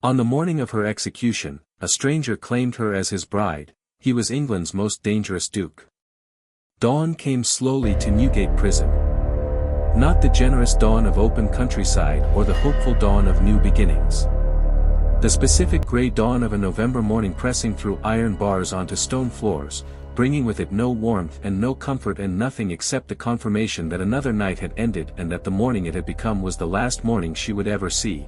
On the morning of her execution, a stranger claimed her as his bride. He was England's most dangerous duke. Dawn came slowly to Newgate Prison. Not the generous dawn of open countryside or the hopeful dawn of new beginnings. The specific grey dawn of a November morning pressing through iron bars onto stone floors, bringing with it no warmth and no comfort and nothing except the confirmation that another night had ended and that the morning it had become was the last morning she would ever see.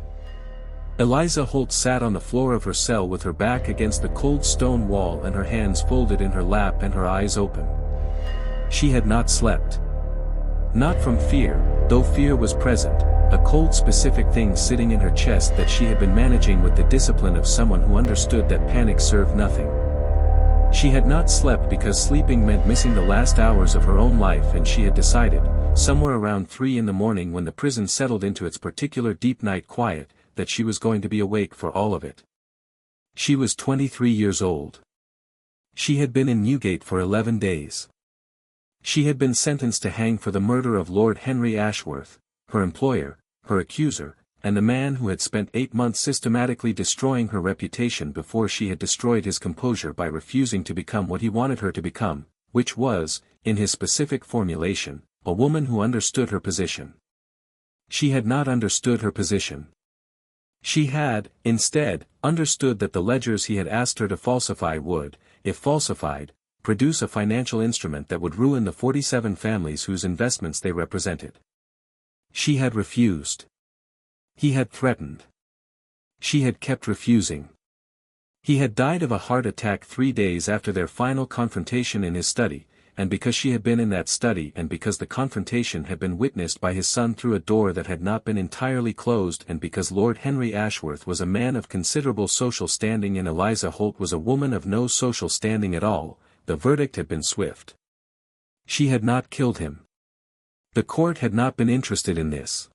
Eliza Holt sat on the floor of her cell with her back against the cold stone wall and her hands folded in her lap and her eyes open. She had not slept. Not from fear, though fear was present, a cold specific thing sitting in her chest that she had been managing with the discipline of someone who understood that panic served nothing. She had not slept because sleeping meant missing the last hours of her own life, and she had decided, somewhere around 3 in the morning when the prison settled into its particular deep night quiet, that she was going to be awake for all of it. She was 23 years old. She had been in Newgate for 11 days. She had been sentenced to hang for the murder of Lord Henry Ashworth, her employer, her accuser, and the man who had spent 8 months systematically destroying her reputation before she had destroyed his composure by refusing to become what he wanted her to become, which was, in his specific formulation, a woman who understood her position. She had not understood her position. She had, instead, understood that the ledgers he had asked her to falsify would, if falsified, produce a financial instrument that would ruin the 47 families whose investments they represented. She had refused. He had threatened. She had kept refusing. He had died of a heart attack 3 days after their final confrontation in his study, and because she had been in that study and because the confrontation had been witnessed by his son through a door that had not been entirely closed, and because Lord Henry Ashworth was a man of considerable social standing and Eliza Holt was a woman of no social standing at all, the verdict had been swift. She had not killed him. The court had not been interested in this.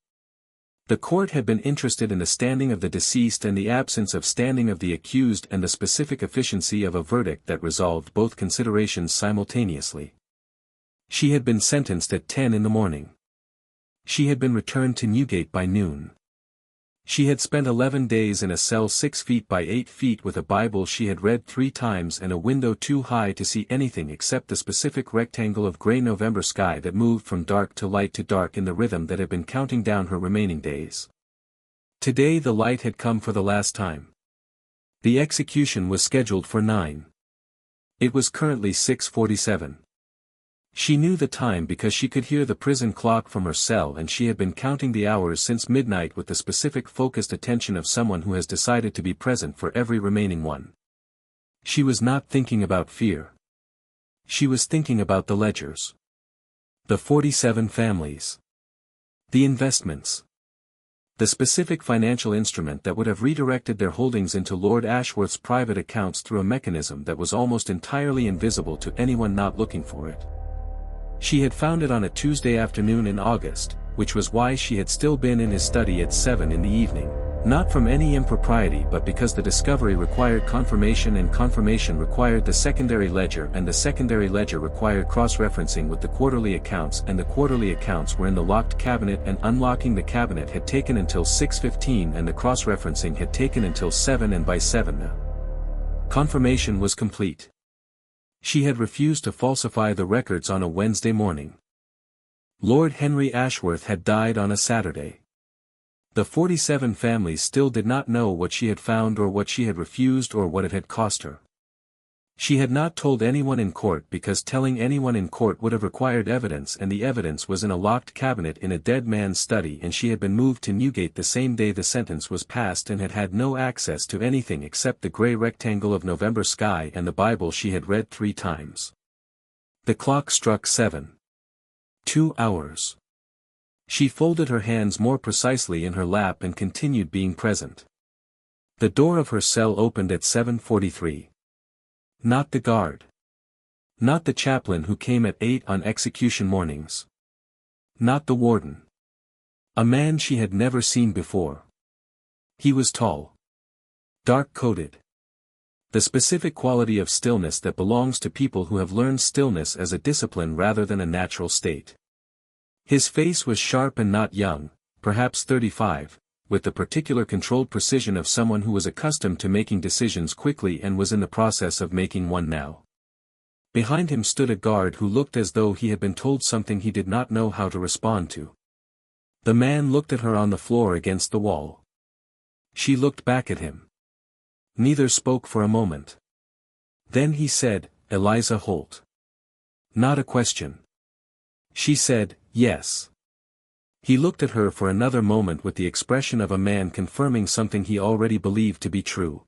The court had been interested in the standing of the deceased and the absence of standing of the accused and the specific efficiency of a verdict that resolved both considerations simultaneously. She had been sentenced at 10 in the morning. She had been returned to Newgate by noon. She had spent 11 days in a cell 6 feet by 8 feet with a Bible she had read 3 times and a window too high to see anything except the specific rectangle of grey November sky that moved from dark to light to dark in the rhythm that had been counting down her remaining days. Today the light had come for the last time. The execution was scheduled for 9. It was currently 6:47. She knew the time because she could hear the prison clock from her cell, and she had been counting the hours since midnight with the specific focused attention of someone who has decided to be present for every remaining one. She was not thinking about fear. She was thinking about the ledgers. The 47 families. The investments. The specific financial instrument that would have redirected their holdings into Lord Ashworth's private accounts through a mechanism that was almost entirely invisible to anyone not looking for it. She had found it on a Tuesday afternoon in August, which was why she had still been in his study at 7 in the evening, not from any impropriety but because the discovery required confirmation and confirmation required the secondary ledger and the secondary ledger required cross-referencing with the quarterly accounts and the quarterly accounts were in the locked cabinet and unlocking the cabinet had taken until 6:15 and the cross-referencing had taken until 7 and by 7 the confirmation was complete. She had refused to falsify the records on a Wednesday morning. Lord Henry Ashworth had died on a Saturday. The 47 families still did not know what she had found or what she had refused or what it had cost her. She had not told anyone in court because telling anyone in court would have required evidence, and the evidence was in a locked cabinet in a dead man's study, and she had been moved to Newgate the same day the sentence was passed and had had no access to anything except the grey rectangle of November sky and the Bible she had read 3 times. The clock struck 7. 2 hours. She folded her hands more precisely in her lap and continued being present. The door of her cell opened at 7:43. Not the guard. Not the chaplain who came at 8 on execution mornings. Not the warden. A man she had never seen before. He was tall. Dark-coated. The specific quality of stillness that belongs to people who have learned stillness as a discipline rather than a natural state. His face was sharp and not young, perhaps 35, with the particular controlled precision of someone who was accustomed to making decisions quickly and was in the process of making one now. Behind him stood a guard who looked as though he had been told something he did not know how to respond to. The man looked at her on the floor against the wall. She looked back at him. Neither spoke for a moment. Then he said, "Eliza Holt." "Not a question." She said, "Yes." He looked at her for another moment with the expression of a man confirming something he already believed to be true.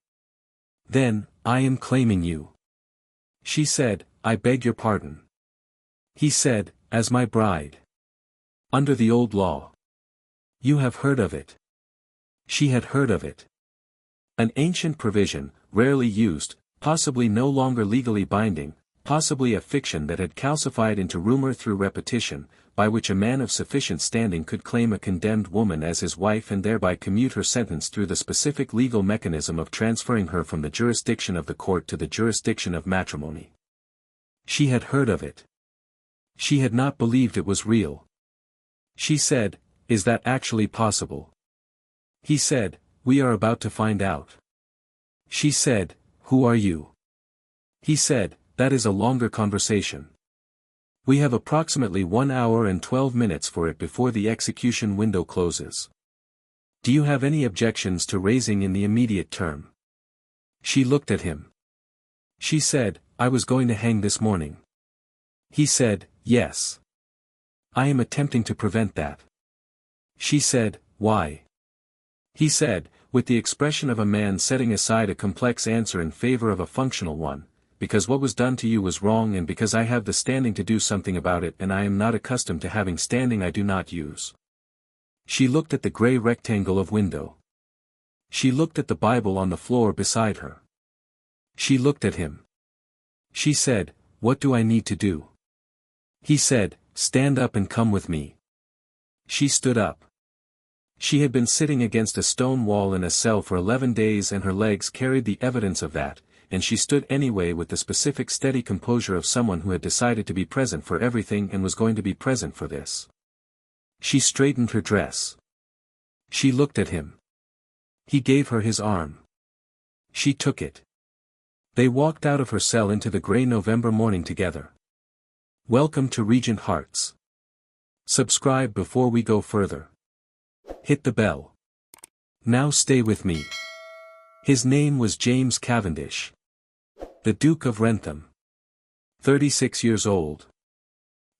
Then, "I am claiming you." She said, "I beg your pardon." He said, "As my bride. Under the old law. You have heard of it." She had heard of it. An ancient provision, rarely used, possibly no longer legally binding, possibly a fiction that had calcified into rumor through repetition, by which a man of sufficient standing could claim a condemned woman as his wife and thereby commute her sentence through the specific legal mechanism of transferring her from the jurisdiction of the court to the jurisdiction of matrimony. She had heard of it. She had not believed it was real. She said, "Is that actually possible?" He said, "We are about to find out." She said, "Who are you?" He said, "That is a longer conversation. We have approximately 1 hour and 12 minutes for it before the execution window closes. Do you have any objections to raising in the immediate term?" She looked at him. She said, "I was going to hang this morning." He said, "Yes. I am attempting to prevent that." She said, "Why?" He said, with the expression of a man setting aside a complex answer in favor of a functional one, "Because what was done to you was wrong and because I have the standing to do something about it and I am not accustomed to having standing I do not use." She looked at the gray rectangle of window. She looked at the Bible on the floor beside her. She looked at him. She said, "What do I need to do?" He said, "Stand up and come with me." She stood up. She had been sitting against a stone wall in a cell for 11 days and her legs carried the evidence of that, and she stood anyway with the specific steady composure of someone who had decided to be present for everything and was going to be present for this. She straightened her dress. She looked at him. He gave her his arm. She took it. They walked out of her cell into the gray November morning together. Welcome to Regent Hearts. Subscribe before we go further. Hit the bell. Now stay with me. His name was James Cavendish. The Duke of Wrentham. 36 years old.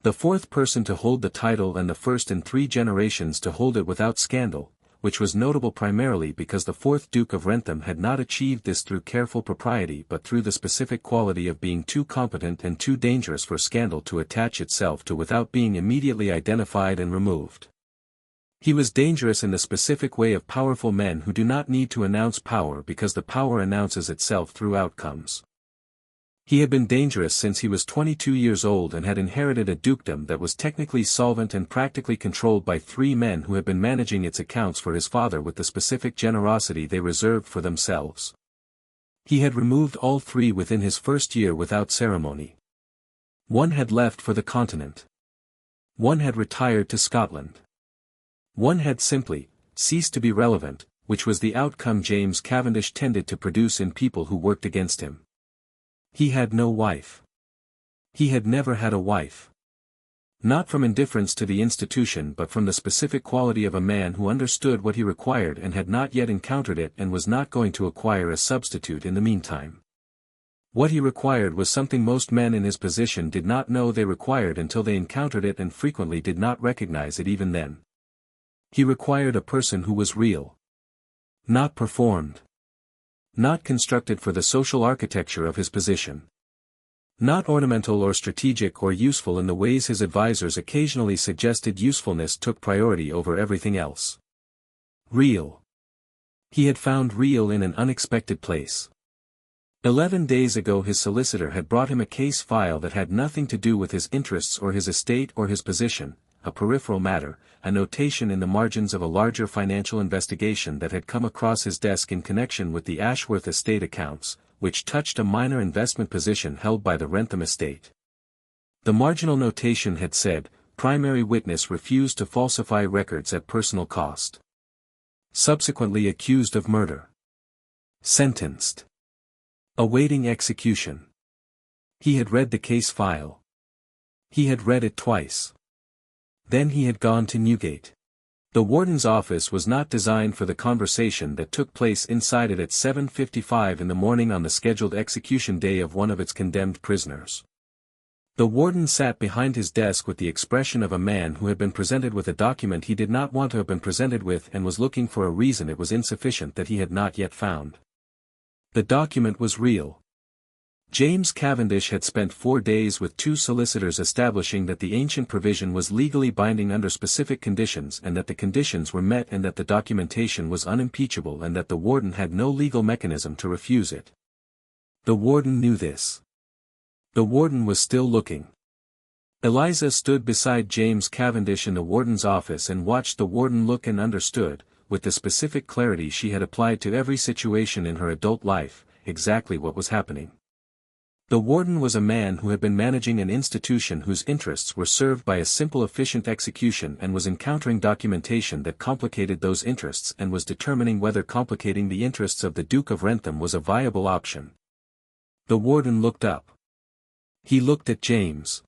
The fourth person to hold the title and the first in 3 generations to hold it without scandal, which was notable primarily because the fourth Duke of Wrentham had not achieved this through careful propriety but through the specific quality of being too competent and too dangerous for scandal to attach itself to without being immediately identified and removed. He was dangerous in the specific way of powerful men who do not need to announce power because the power announces itself through outcomes. He had been dangerous since he was 22 years old and had inherited a dukedom that was technically solvent and practically controlled by 3 men who had been managing its accounts for his father with the specific generosity they reserved for themselves. He had removed all 3 within his first year without ceremony. One had left for the continent. One had retired to Scotland. One had simply ceased to be relevant, which was the outcome James Cavendish tended to produce in people who worked against him. He had no wife. He had never had a wife. Not from indifference to the institution but from the specific quality of a man who understood what he required and had not yet encountered it and was not going to acquire a substitute in the meantime. What he required was something most men in his position did not know they required until they encountered it and frequently did not recognize it even then. He required a person who was real. Not performed. Not constructed for the social architecture of his position. Not ornamental or strategic or useful in the ways his advisors occasionally suggested usefulness took priority over everything else. Real. He had found real in an unexpected place. 11 days ago his solicitor had brought him a case file that had nothing to do with his interests or his estate or his position, a peripheral matter, a notation in the margins of a larger financial investigation that had come across his desk in connection with the Ashworth estate accounts, which touched a minor investment position held by the Wrentham estate. The marginal notation had said, "Primary witness refused to falsify records at personal cost." Subsequently accused of murder. Sentenced. Awaiting execution. He had read the case file. He had read it twice. Then he had gone to Newgate. The warden's office was not designed for the conversation that took place inside it at 7:55 in the morning on the scheduled execution day of one of its condemned prisoners. The warden sat behind his desk with the expression of a man who had been presented with a document he did not want to have been presented with and was looking for a reason it was insufficient that he had not yet found. The document was real. James Cavendish had spent 4 days with 2 solicitors establishing that the ancient provision was legally binding under specific conditions and that the conditions were met and that the documentation was unimpeachable and that the warden had no legal mechanism to refuse it. The warden knew this. The warden was still looking. Eliza stood beside James Cavendish in the warden's office and watched the warden look and understood, with the specific clarity she had applied to every situation in her adult life, exactly what was happening. The warden was a man who had been managing an institution whose interests were served by a simple efficient execution and was encountering documentation that complicated those interests and was determining whether complicating the interests of the Duke of Wrentham was a viable option. The warden looked up. He looked at James.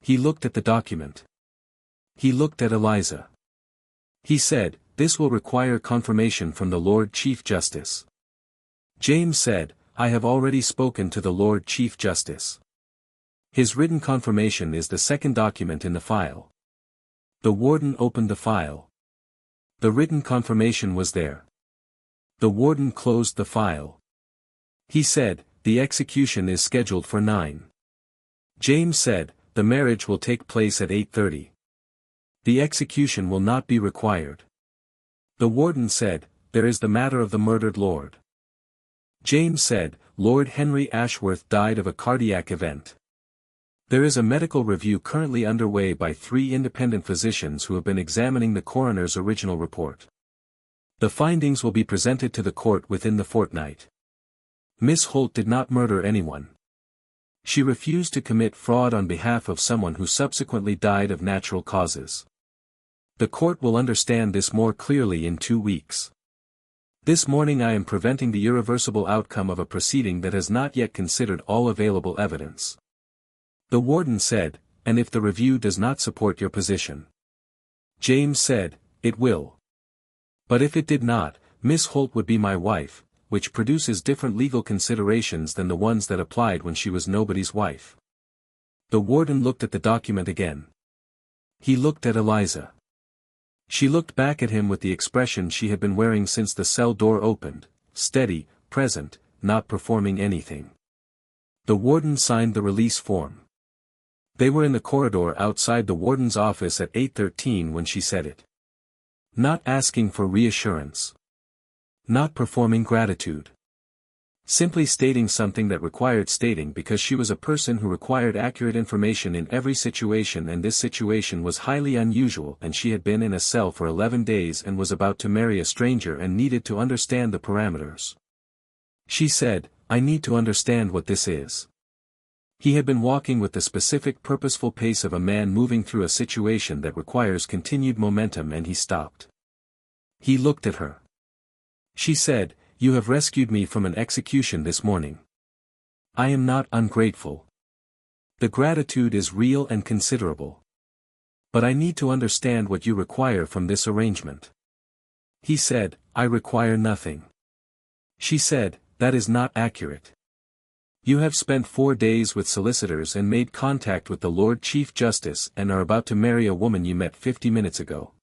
He looked at the document. He looked at Eliza. He said, "This will require confirmation from the Lord Chief Justice." James said, "I have already spoken to the Lord Chief Justice. His written confirmation is the second document in the file." The warden opened the file. The written confirmation was there. The warden closed the file. He said, "The execution is scheduled for 9. James said, "The marriage will take place at 8:30. The execution will not be required." The warden said, "There is the matter of the murdered lord." James said, "Lord Henry Ashworth died of a cardiac event. There is a medical review currently underway by 3 independent physicians who have been examining the coroner's original report. The findings will be presented to the court within the fortnight. Miss Holt did not murder anyone. She refused to commit fraud on behalf of someone who subsequently died of natural causes. The court will understand this more clearly in 2 weeks. This morning I am preventing the irreversible outcome of a proceeding that has not yet considered all available evidence." The warden said, "And if the review does not support your position?" James said, "It will. But if it did not, Miss Holt would be my wife, which produces different legal considerations than the ones that applied when she was nobody's wife." The warden looked at the document again. He looked at Eliza. She looked back at him with the expression she had been wearing since the cell door opened, steady, present, not performing anything. The warden signed the release form. They were in the corridor outside the warden's office at 8:13 when she said it. Not asking for reassurance. Not performing gratitude. Simply stating something that required stating because she was a person who required accurate information in every situation, and this situation was highly unusual, and she had been in a cell for 11 days and was about to marry a stranger and needed to understand the parameters. She said, "I need to understand what this is." He had been walking with the specific purposeful pace of a man moving through a situation that requires continued momentum, and he stopped. He looked at her. She said, "You have rescued me from an execution this morning. I am not ungrateful. The gratitude is real and considerable. But I need to understand what you require from this arrangement." He said, "I require nothing." She said, "That is not accurate. You have spent 4 days with solicitors and made contact with the Lord Chief Justice and are about to marry a woman you met 50 minutes ago.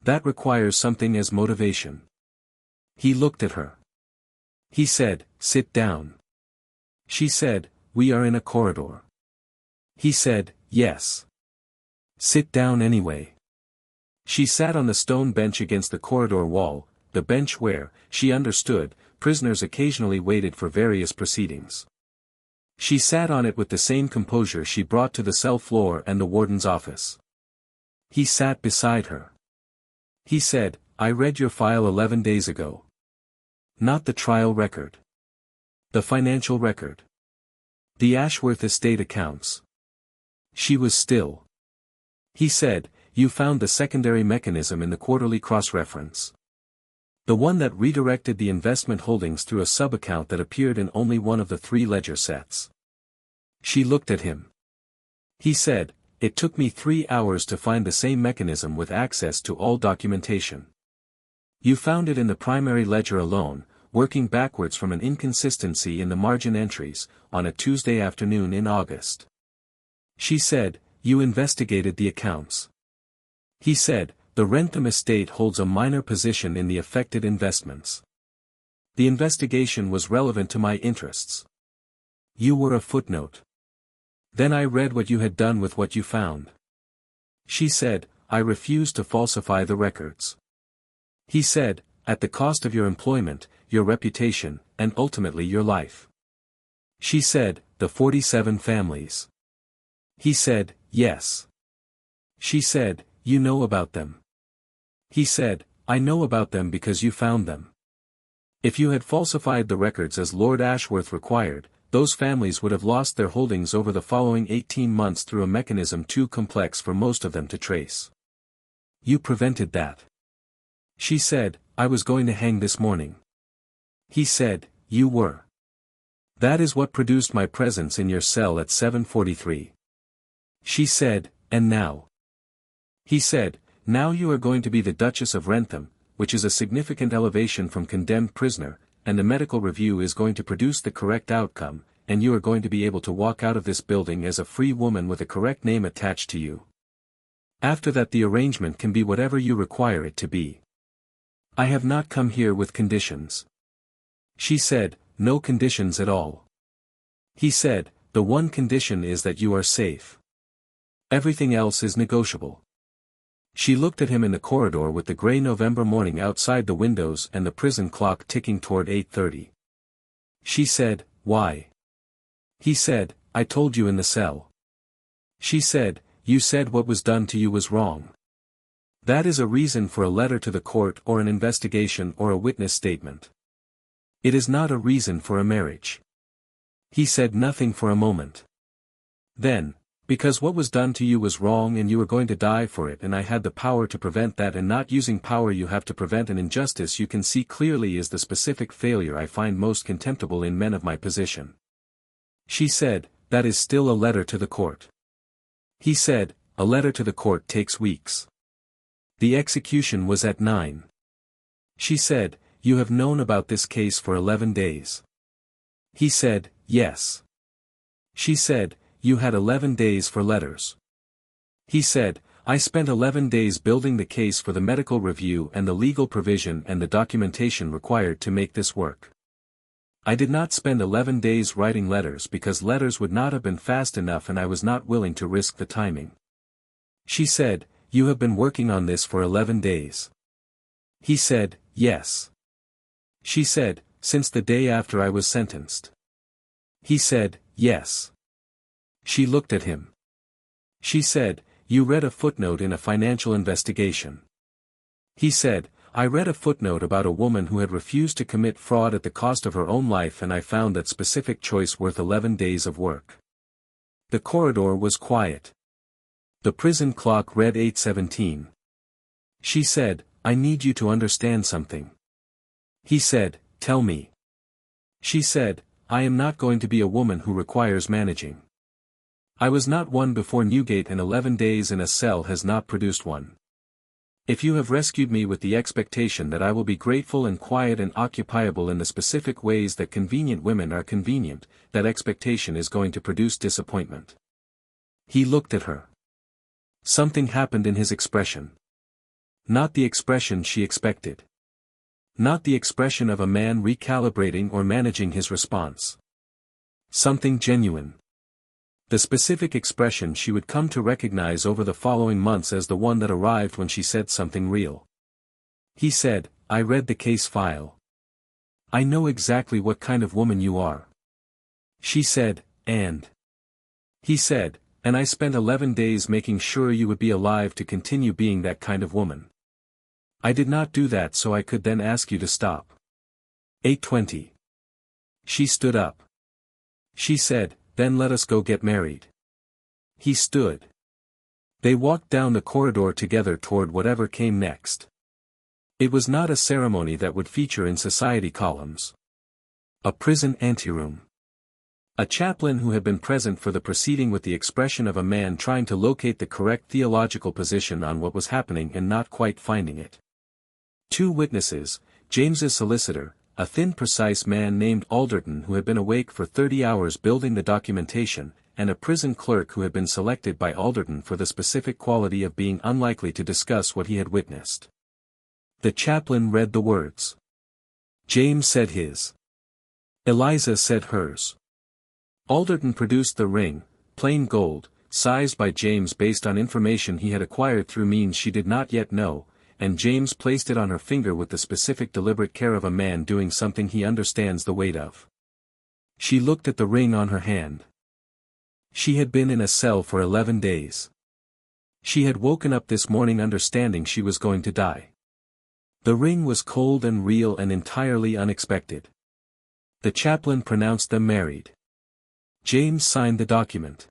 That requires something as motivation." He looked at her. He said, "Sit down." She said, "We are in a corridor." He said, "Yes. Sit down anyway." She sat on the stone bench against the corridor wall, the bench where, she understood, prisoners occasionally waited for various proceedings. She sat on it with the same composure she brought to the cell floor and the warden's office. He sat beside her. He said, "I read your file 11 days ago. Not the trial record. The financial record. The Ashworth estate accounts." She was still. He said, "You found the secondary mechanism in the quarterly cross-reference. The one that redirected the investment holdings through a sub-account that appeared in only one of the 3 ledger sets. She looked at him. He said, "It took me 3 hours to find the same mechanism with access to all documentation. You found it in the primary ledger alone, working backwards from an inconsistency in the margin entries, on a Tuesday afternoon in August." She said, "You investigated the accounts." He said, "The Rentham estate holds a minor position in the affected investments. The investigation was relevant to my interests. You were a footnote. Then I read what you had done with what you found." She said, "I refuse to falsify the records." He said, "At the cost of your employment, your reputation, and ultimately your life." She said, "The 47 families." He said, "Yes." She said, "You know about them." He said, "I know about them because you found them. If you had falsified the records as Lord Ashworth required, those families would have lost their holdings over the following 18 months through a mechanism too complex for most of them to trace. You prevented that." She said, "I was going to hang this morning." He said, "You were. That is what produced my presence in your cell at 7:43. She said, "And now?" He said, "Now you are going to be the Duchess of Rentham, which is a significant elevation from condemned prisoner, and the medical review is going to produce the correct outcome, and you are going to be able to walk out of this building as a free woman with a correct name attached to you. After that the arrangement can be whatever you require it to be. I have not come here with conditions." She said, "No conditions at all." He said, "The one condition is that you are safe. Everything else is negotiable." She looked at him in the corridor with the grey November morning outside the windows and the prison clock ticking toward 8:30. She said, "Why?" He said, "I told you in the cell." She said, "You said what was done to you was wrong. That is a reason for a letter to the court or an investigation or a witness statement. It is not a reason for a marriage." He said nothing for a moment. Then, "Because what was done to you was wrong and you were going to die for it and I had the power to prevent that, and not using power you have to prevent an injustice you can see clearly is the specific failure I find most contemptible in men of my position." She said, "That is still a letter to the court." He said, "A letter to the court takes weeks. The execution was at 9. She said, "You have known about this case for 11 days. He said, "Yes." She said, "You had 11 days for letters." He said, "I spent 11 days building the case for the medical review and the legal provision and the documentation required to make this work. I did not spend 11 days writing letters because letters would not have been fast enough and I was not willing to risk the timing." She said, "You have been working on this for 11 days. He said, "Yes." She said, "Since the day after I was sentenced." He said, "Yes." She looked at him. She said, "You read a footnote in a financial investigation." He said, "I read a footnote about a woman who had refused to commit fraud at the cost of her own life and I found that specific choice worth 11 days of work." The corridor was quiet. The prison clock read 8:17. She said, "I need you to understand something." He said, "Tell me." She said, "I am not going to be a woman who requires managing. I was not one before Newgate and 11 days in a cell has not produced one. If you have rescued me with the expectation that I will be grateful and quiet and occupiable in the specific ways that convenient women are convenient, that expectation is going to produce disappointment." He looked at her. Something happened in his expression. Not the expression she expected. Not the expression of a man recalibrating or managing his response. Something genuine. The specific expression she would come to recognize over the following months as the one that arrived when she said something real. He said, "I read the case file. I know exactly what kind of woman you are." She said, "And?" He said, "And I spent 11 days making sure you would be alive to continue being that kind of woman. I did not do that so I could then ask you to stop." 8:20. She stood up. She said, "Then let us go get married." He stood. They walked down the corridor together toward whatever came next. It was not a ceremony that would feature in society columns. A prison anteroom. A chaplain who had been present for the proceeding with the expression of a man trying to locate the correct theological position on what was happening and not quite finding it. 2 witnesses, James's solicitor, a thin precise man named Alderton who had been awake for 30 hours building the documentation, and a prison clerk who had been selected by Alderton for the specific quality of being unlikely to discuss what he had witnessed. The chaplain read the words. James said his. Eliza said hers. Alderton produced the ring, plain gold, sized by James based on information he had acquired through means she did not yet know, and James placed it on her finger with the specific deliberate care of a man doing something he understands the weight of. She looked at the ring on her hand. She had been in a cell for 11 days. She had woken up this morning understanding she was going to die. The ring was cold and real and entirely unexpected. The chaplain pronounced them married. James signed the document.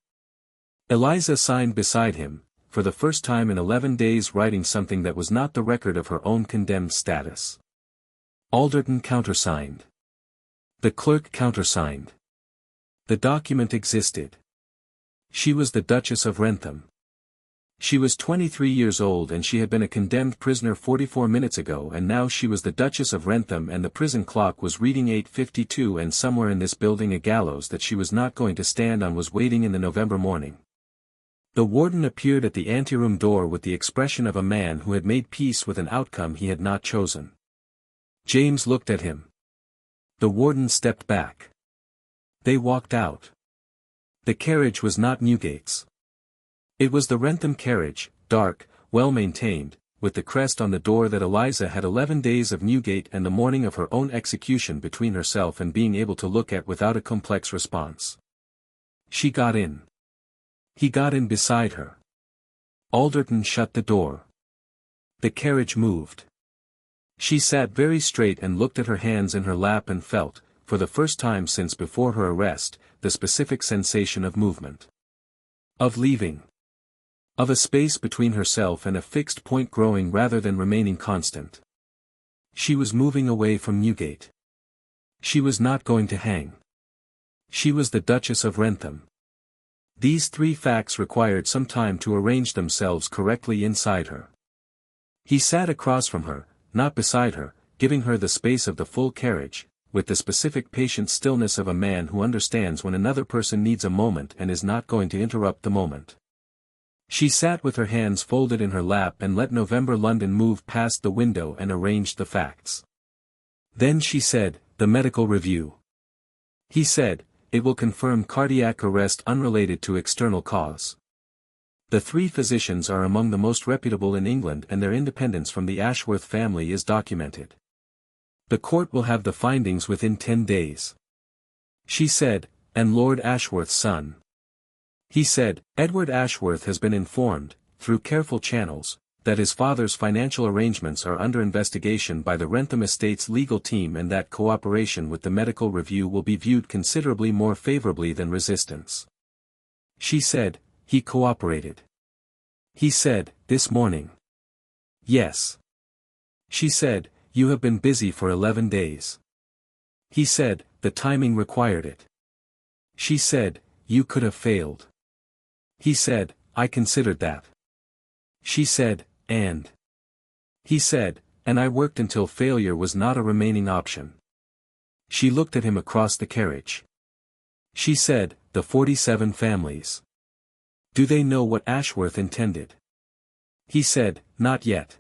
Eliza signed beside him, for the first time in 11 days writing something that was not the record of her own condemned status. Alderton countersigned. The clerk countersigned. The document existed. She was the Duchess of Wrentham. She was 23 years old and she had been a condemned prisoner 44 minutes ago, and now she was the Duchess of Wrentham, and the prison clock was reading 8:52, and somewhere in this building a gallows that she was not going to stand on was waiting in the November morning. The warden appeared at the anteroom door with the expression of a man who had made peace with an outcome he had not chosen. James looked at him. The warden stepped back. They walked out. The carriage was not Newgate's. It was the Wrentham carriage, dark, well-maintained, with the crest on the door that Eliza had 11 days of Newgate and the morning of her own execution between herself and being able to look at without a complex response. She got in. He got in beside her. Alderton shut the door. The carriage moved. She sat very straight and looked at her hands in her lap and felt, for the first time since before her arrest, the specific sensation of movement. Of leaving. Of a space between herself and a fixed point growing rather than remaining constant. She was moving away from Newgate. She was not going to hang. She was the Duchess of Wrentham. These 3 facts required some time to arrange themselves correctly inside her. He sat across from her, not beside her, giving her the space of the full carriage, with the specific patient stillness of a man who understands when another person needs a moment and is not going to interrupt the moment. She sat with her hands folded in her lap and let November London move past the window and arranged the facts. Then she said, "The medical review." He said, "It will confirm cardiac arrest unrelated to external cause." The 3 physicians are among the most reputable in England and their independence from the Ashworth family is documented. The court will have the findings within 10 days. She said, "And Lord Ashworth's son?" He said, "Edward Ashworth has been informed, through careful channels, that his father's financial arrangements are under investigation by the Wrentham Estates legal team and that cooperation with the medical review will be viewed considerably more favorably than resistance." She said, "He cooperated." He said, "This morning." "Yes." She said, "You have been busy for 11 days." He said, "The timing required it." She said, "You could have failed." He said, "I considered that." She said, "And?" He said, "And I worked until failure was not a remaining option." She looked at him across the carriage. She said, "The 47 families. Do they know what Ashworth intended?" He said, "Not yet.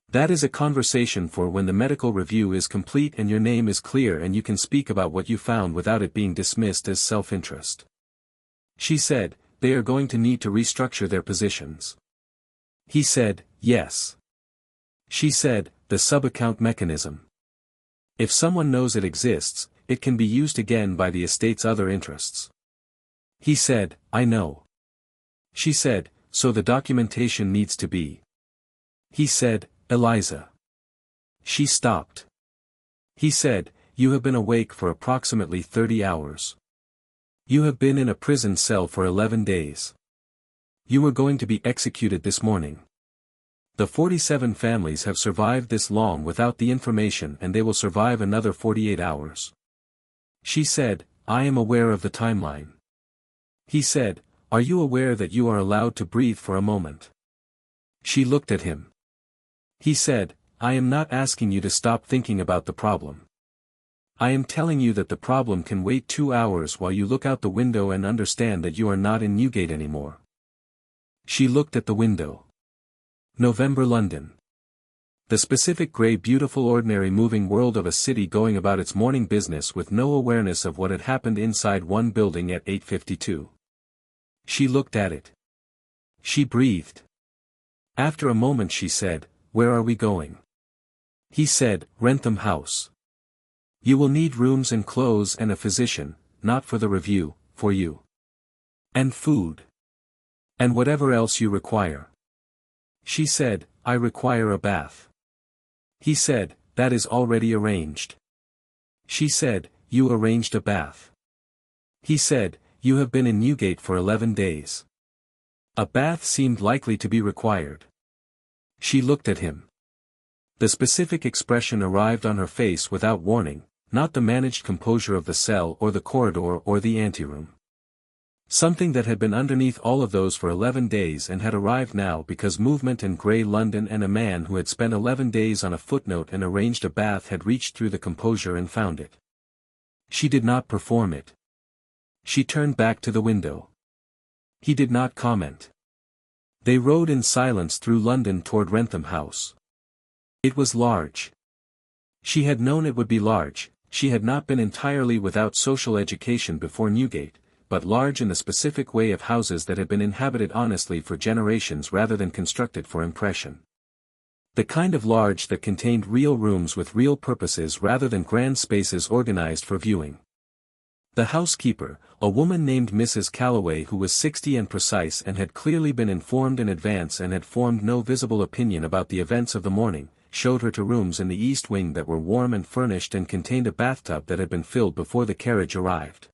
That is a conversation for when the medical review is complete and your name is clear and you can speak about what you found without it being dismissed as self-interest." She said, "They are going to need to restructure their positions." He said, "Yes." She said, "The sub-account mechanism. If someone knows it exists, it can be used again by the estate's other interests." He said, "I know." She said, "So the documentation needs to be." He said, "Eliza." She stopped. He said, "You have been awake for approximately 30 hours. You have been in a prison cell for 11 days. You were going to be executed this morning. The 47 families have survived this long without the information, and they will survive another 48 hours. She said, I am aware of the timeline. He said, are you aware that you are allowed to breathe for a moment? She looked at him. He said, I am not asking you to stop thinking about the problem. I am telling you that the problem can wait 2 hours while you look out the window and understand that you are not in Newgate anymore. She looked at the window. November London. The specific grey beautiful ordinary moving world of a city going about its morning business with no awareness of what had happened inside one building at 8:52. She looked at it. She breathed. After a moment she said, where are we going? He said, Wrentham House. You will need rooms and clothes and a physician, not for the review, for you. And food. And whatever else you require. She said, I require a bath. He said, that is already arranged. She said, you arranged a bath. He said, you have been in Newgate for 11 days. A bath seemed likely to be required. She looked at him. The specific expression arrived on her face without warning, not the managed composure of the cell or the corridor or the anteroom. Something that had been underneath all of those for 11 days and had arrived now because movement in grey London and a man who had spent 11 days on a footnote and arranged a bath had reached through the composure and found it. She did not perform it. She turned back to the window. He did not comment. They rode in silence through London toward Wrentham House. It was large. She had known it would be large. She had not been entirely without social education before Newgate, but large in the specific way of houses that had been inhabited honestly for generations rather than constructed for impression. The kind of large that contained real rooms with real purposes rather than grand spaces organized for viewing. The housekeeper, a woman named Mrs. Calloway who was 60 and precise and had clearly been informed in advance and had formed no visible opinion about the events of the morning, showed her to rooms in the east wing that were warm and furnished and contained a bathtub that had been filled before the carriage arrived.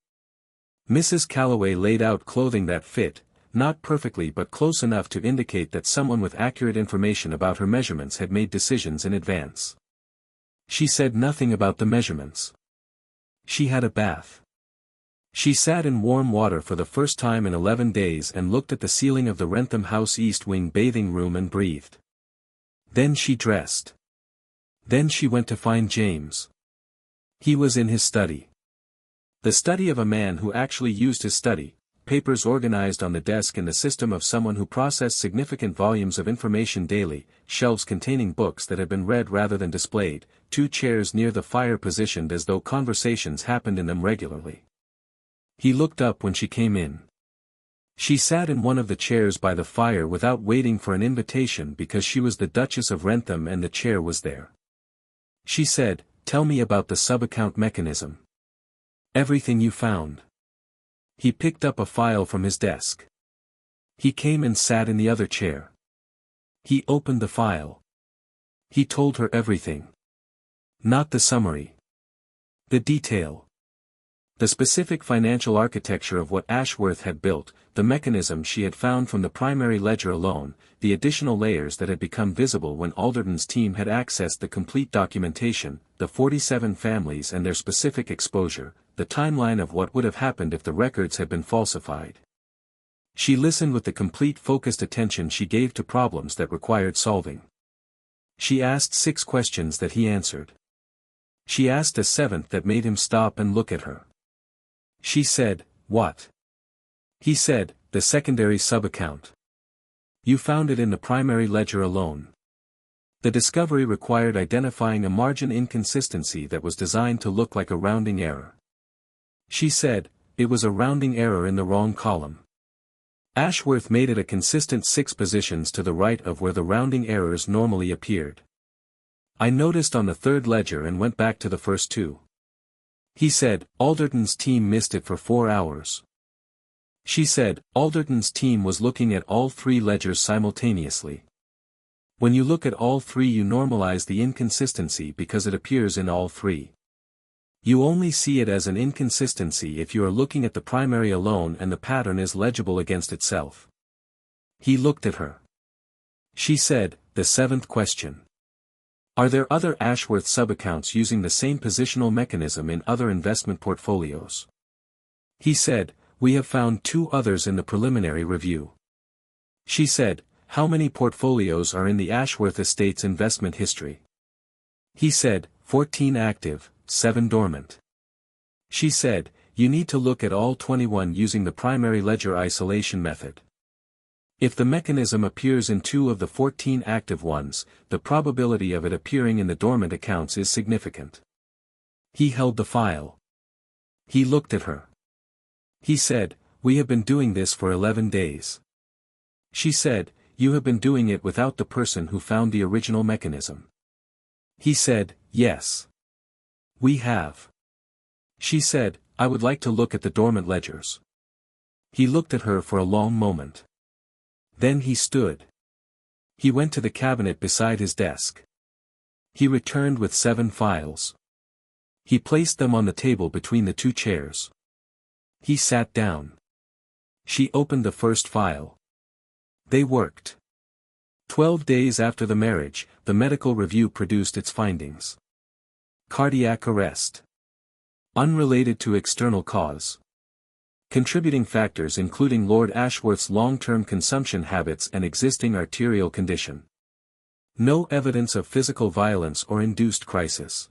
Mrs. Calloway laid out clothing that fit, not perfectly but close enough to indicate that someone with accurate information about her measurements had made decisions in advance. She said nothing about the measurements. She had a bath. She sat in warm water for the first time in 11 days and looked at the ceiling of the Wrentham House East Wing bathing room and breathed. Then she dressed. Then she went to find James. He was in his study. The study of a man who actually used his study, papers organized on the desk in the system of someone who processed significant volumes of information daily, shelves containing books that had been read rather than displayed, 2 chairs near the fire positioned as though conversations happened in them regularly. He looked up when she came in. She sat in one of the chairs by the fire without waiting for an invitation because she was the Duchess of Wrentham and the chair was there. She said, tell me about the sub-account mechanism. Everything you found. He picked up a file from his desk. He came and sat in the other chair. He opened the file. He told her everything. Not the summary. The detail. The specific financial architecture of what Ashworth had built, the mechanism she had found from the primary ledger alone, the additional layers that had become visible when Alderton's team had accessed the complete documentation, the 47 families and their specific exposure, the timeline of what would have happened if the records had been falsified. She listened with the complete focused attention she gave to problems that required solving. She asked 6 questions that he answered. She asked a 7th that made him stop and look at her. She said, what? He said, the secondary sub-account. You found it in the primary ledger alone. The discovery required identifying a margin inconsistency that was designed to look like a rounding error. She said, it was a rounding error in the wrong column. Ashworth made it a consistent 6 positions to the right of where the rounding errors normally appeared. I noticed on the 3rd ledger and went back to the first 2. He said, Alderton's team missed it for 4 hours. She said, Alderton's team was looking at all 3 ledgers simultaneously. When you look at all 3 you normalize the inconsistency because it appears in all 3. You only see it as an inconsistency if you are looking at the primary alone and the pattern is legible against itself. He looked at her. She said, The seventh question. Are there other Ashworth subaccounts using the same positional mechanism in other investment portfolios? He said, we have found 2 others in the preliminary review. She said, how many portfolios are in the Ashworth estate's investment history? He said, 14 active, 7 dormant. She said, you need to look at all 21 using the primary ledger isolation method. If the mechanism appears in 2 of the 14 active ones, the probability of it appearing in the dormant accounts is significant. He held the file. He looked at her. He said, we have been doing this for 11 days. She said, you have been doing it without the person who found the original mechanism. He said, yes. We have. She said, I would like to look at the dormant ledgers. He looked at her for a long moment. Then he stood. He went to the cabinet beside his desk. He returned with 7 files. He placed them on the table between the 2 chairs. He sat down. She opened the first file. They worked. 12 days after the marriage, the medical review produced its findings. Cardiac arrest. Unrelated to external cause. Contributing factors including Lord Ashworth's long-term consumption habits and existing arterial condition. No evidence of physical violence or induced crisis.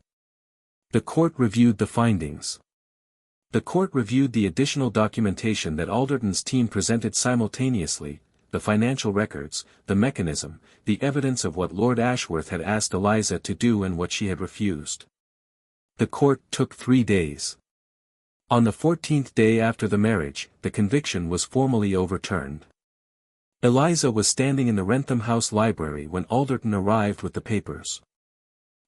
The court reviewed the findings. The court reviewed the additional documentation that Alderton's team presented simultaneously, the financial records, the mechanism, the evidence of what Lord Ashworth had asked Eliza to do and what she had refused. The court took 3 days. On the 14th day after the marriage, the conviction was formally overturned. Eliza was standing in the Wrentham House library when Alderton arrived with the papers.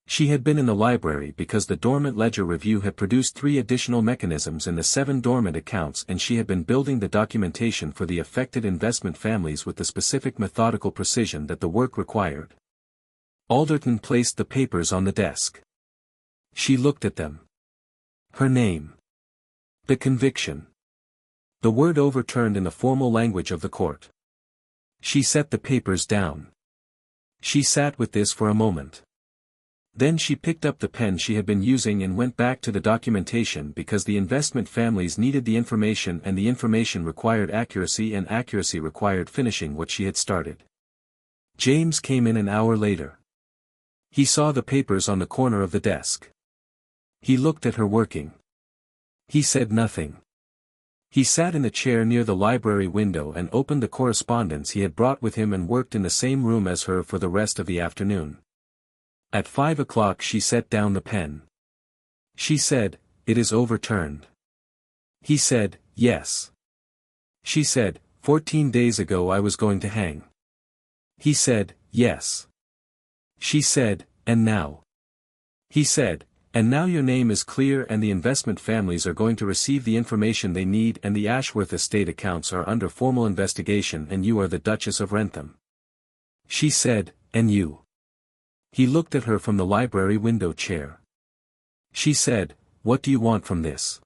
She had been in the library because the dormant ledger review had produced 3 additional mechanisms in the 7 dormant accounts, and she had been building the documentation for the affected investment families with the specific methodical precision that the work required. Alderton placed the papers on the desk. She looked at them. Her name. The conviction. The word overturned in the formal language of the court. She set the papers down. She sat with this for a moment. Then she picked up the pen she had been using and went back to the documentation because the investment families needed the information and the information required accuracy and accuracy required finishing what she had started. James came in an hour later. He saw the papers on the corner of the desk. He looked at her working. He said nothing. He sat in the chair near the library window and opened the correspondence he had brought with him and worked in the same room as her for the rest of the afternoon. At 5 o'clock she set down the pen. She said, "It is overturned." He said, "Yes." She said, 14 days ago I was going to hang." He said, "Yes." She said, "And now?" He said, "And now your name is clear and the investment families are going to receive the information they need and the Ashworth estate accounts are under formal investigation and you are the Duchess of Wrentham." She said, "And you?" He looked at her from the library window chair. She said, "What do you want from this?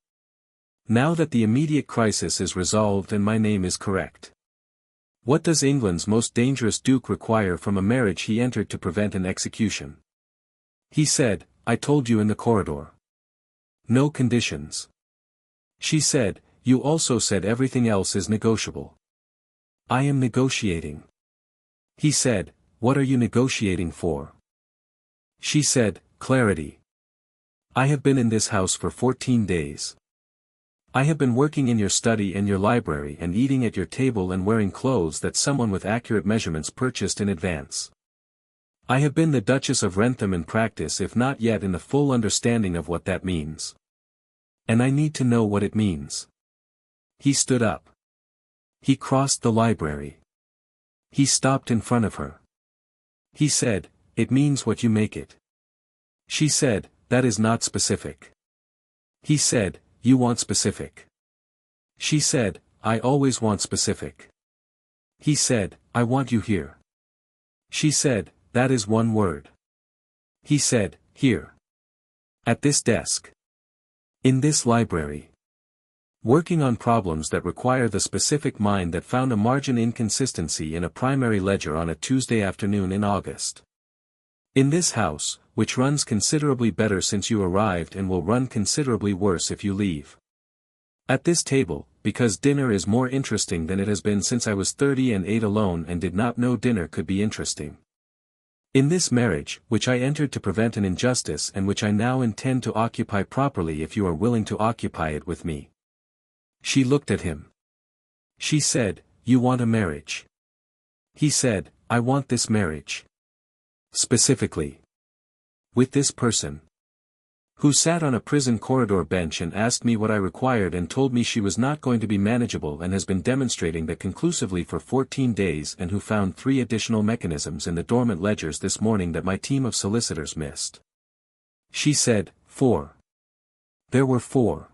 Now that the immediate crisis is resolved and my name is correct. What does England's most dangerous duke require from a marriage he entered to prevent an execution?" He said, "I told you in the corridor. No conditions." She said, "You also said everything else is negotiable." "I am negotiating." He said, "What are you negotiating for?" She said, "Clarity. I have been in this house for 14 days. I have been working in your study and your library and eating at your table and wearing clothes that someone with accurate measurements purchased in advance. I have been the Duchess of Wrentham in practice if not yet in the full understanding of what that means. And I need to know what it means." He stood up. He crossed the library. He stopped in front of her. He said, "It means what you make it." She said, "That is not specific." He said, "You want specific." She said, "I always want specific." He said, "I want you here." She said, "That is one word." He said, "Here. At this desk. In this library." Working on problems that require the specific mind that found a margin inconsistency in a primary ledger on a Tuesday afternoon in August. In this house, which runs considerably better since you arrived and will run considerably worse if you leave. At this table, because dinner is more interesting than it has been since I was 30 and ate alone and did not know dinner could be interesting. In this marriage, which I entered to prevent an injustice and which I now intend to occupy properly if you are willing to occupy it with me. She looked at him. She said, "You want a marriage." He said, "I want this marriage. Specifically. With this person. Who sat on a prison corridor bench and asked me what I required and told me she was not going to be manageable and has been demonstrating that conclusively for 14 days and who found 3 additional mechanisms in the dormant ledgers this morning that my team of solicitors missed." She said, 4. There were 4.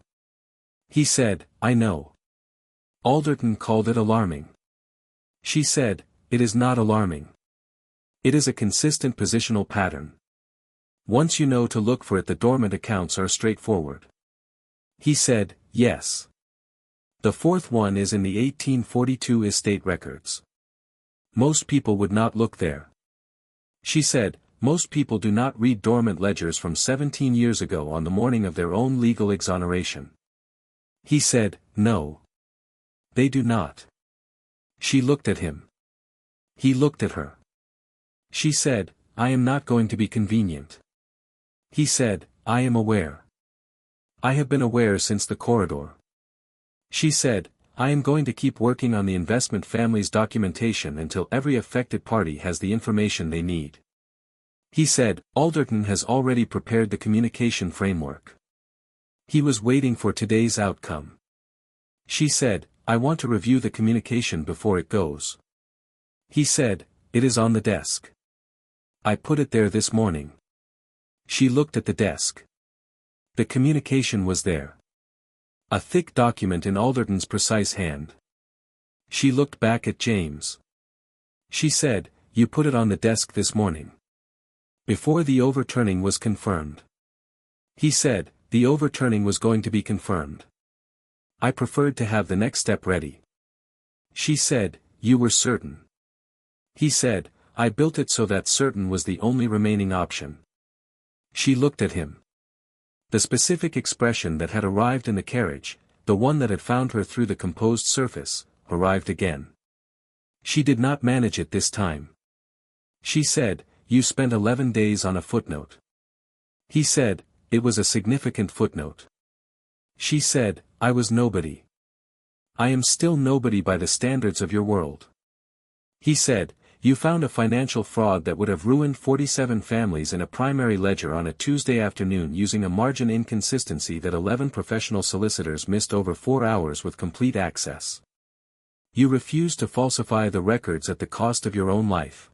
He said, "I know." Alderton called it alarming. She said, "It is not alarming. It is a consistent positional pattern. Once you know to look for it, the dormant accounts are straightforward." He said, "Yes. The 4th one is in the 1842 estate records. Most people would not look there." She said, "Most people do not read dormant ledgers from 17 years ago on the morning of their own legal exoneration." He said, "No. They do not." She looked at him. He looked at her. She said, "I am not going to be convenient." He said, "I am aware. I have been aware since the corridor." She said, "I am going to keep working on the investment family's documentation until every affected party has the information they need." He said, "Alderton has already prepared the communication framework. He was waiting for today's outcome." She said, "I want to review the communication before it goes." He said, "It is on the desk. I put it there this morning." She looked at the desk. The communication was there. A thick document in Alderton's precise hand. She looked back at James. She said, "You put it on the desk this morning. Before the overturning was confirmed." He said, "The overturning was going to be confirmed. I preferred to have the next step ready." She said, "You were certain." He said, "I built it so that certain was the only remaining option." She looked at him. The specific expression that had arrived in the carriage, the one that had found her through the composed surface, arrived again. She did not manage it this time. She said, "You spent 11 days on a footnote." He said, "It was a significant footnote." She said, "I was nobody. I am still nobody by the standards of your world." He said, "You found a financial fraud that would have ruined 47 families in a primary ledger on a Tuesday afternoon using a margin inconsistency that 11 professional solicitors missed over 4 hours with complete access. You refused to falsify the records at the cost of your own life.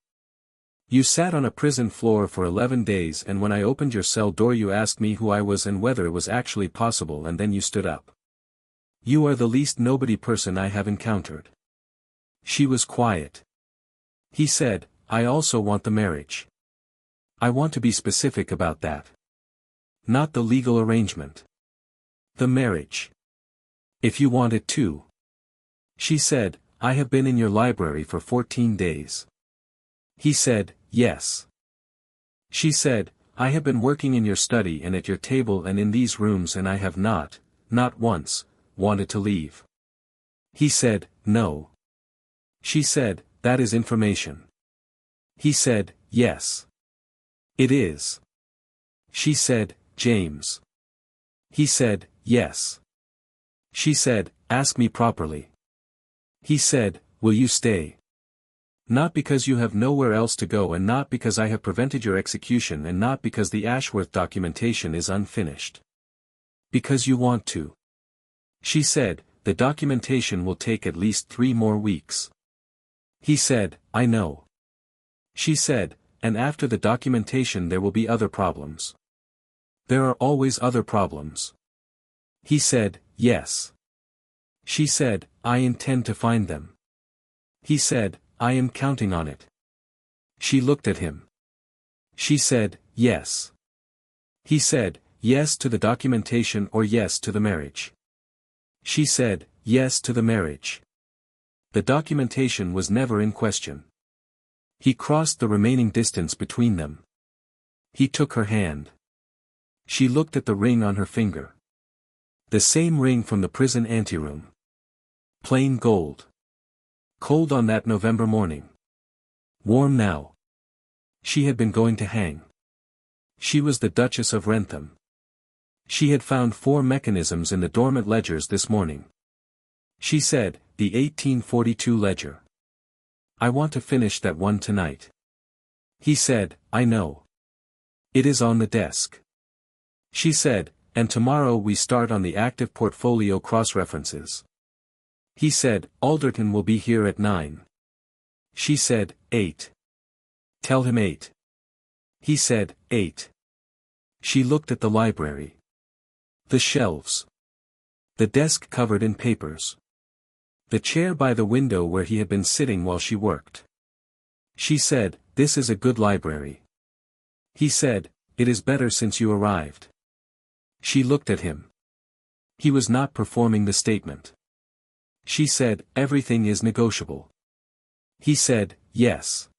You sat on a prison floor for 11 days, and when I opened your cell door you asked me who I was and whether it was actually possible, and then you stood up. You are the least nobody person I have encountered." She was quiet. He said, "I also want the marriage. I want to be specific about that. Not the legal arrangement. The marriage. If you want it too." She said, "I have been in your library for 14 days. He said, "Yes." She said, "I have been working in your study and at your table and in these rooms, and I have not once, wanted to leave." He said, "No." She said, "That is information." He said, "Yes. It is." She said, "James." He said, "Yes." She said, "Ask me properly." He said, "Will you stay? Not because you have nowhere else to go, and not because I have prevented your execution, and not because the Ashworth documentation is unfinished. Because you want to." She said, "The documentation will take at least 3 more weeks." He said, "I know." She said, "And after the documentation there will be other problems." "There are always other problems." He said, "Yes." She said, "I intend to find them." He said, "I am counting on it." She looked at him. She said, "Yes." He said, "Yes to the documentation or yes to the marriage?" She said, yes to the marriage. The documentation was never in question. He crossed the remaining distance between them. He took her hand. She looked at the ring on her finger. The same ring from the prison anteroom. Plain gold. Cold on that November morning. Warm now. She had been going to hang. She was the Duchess of Wrentham. She had found 4 mechanisms in the dormant ledgers this morning. She said, the 1842 ledger. I want to finish that one tonight. He said, I know. It is on the desk. She said, and tomorrow we start on the active portfolio cross-references. He said, Alderton will be here at 9. She said, 8. Tell him 8. He said, 8. She looked at the library. The shelves. The desk covered in papers. The chair by the window where he had been sitting while she worked. She said, this is a good library. He said, it is better since you arrived. She looked at him. He was not performing the statement. She said, everything is negotiable. He said, yes.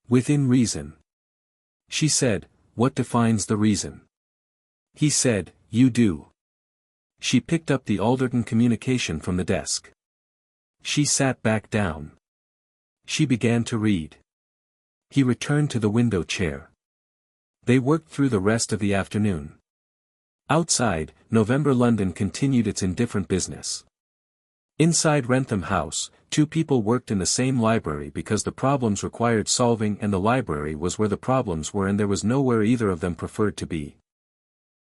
Within reason. She said, what defines the reason? He said, you do. She picked up the Alderton communication from the desk. She sat back down. She began to read. He returned to the window chair. They worked through the rest of the afternoon. Outside, November London continued its indifferent business. Inside Wrentham House, 2 people worked in the same library because the problems required solving and the library was where the problems were and there was nowhere either of them preferred to be.